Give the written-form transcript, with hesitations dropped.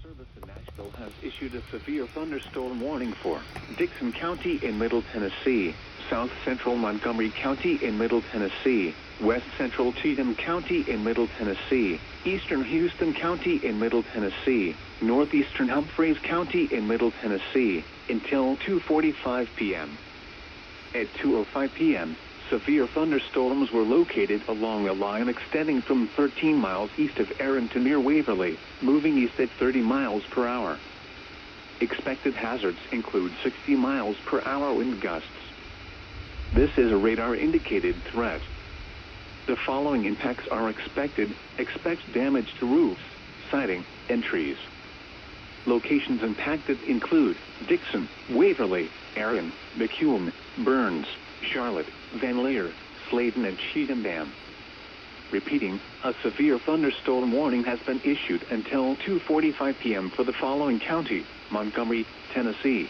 Service in Nashville has issued a severe thunderstorm warning for Dixon County in Middle Tennessee, South Central Montgomery County in Middle Tennessee, West Central Cheatham County in Middle Tennessee, Eastern Houston County in Middle Tennessee, Northeastern Humphreys County in Middle Tennessee, until 2:45 p.m. At 2:05 p.m., severe thunderstorms were located along a line extending from 13 miles east of Erin to near Waverly, moving east at 30 miles per hour. Expected hazards include 60 miles per hour wind gusts. This is a radar-indicated threat. The following impacts are expected. Expect damage to roofs, siding, and trees. Locations impacted include Dixon, Waverly, Erin, McCune, Burns, Charlotte, Van Leer, Sladen, and Cheatham Dam. Repeating, a severe thunderstorm warning has been issued until 2:45 p.m. for the following county: Montgomery, Tennessee,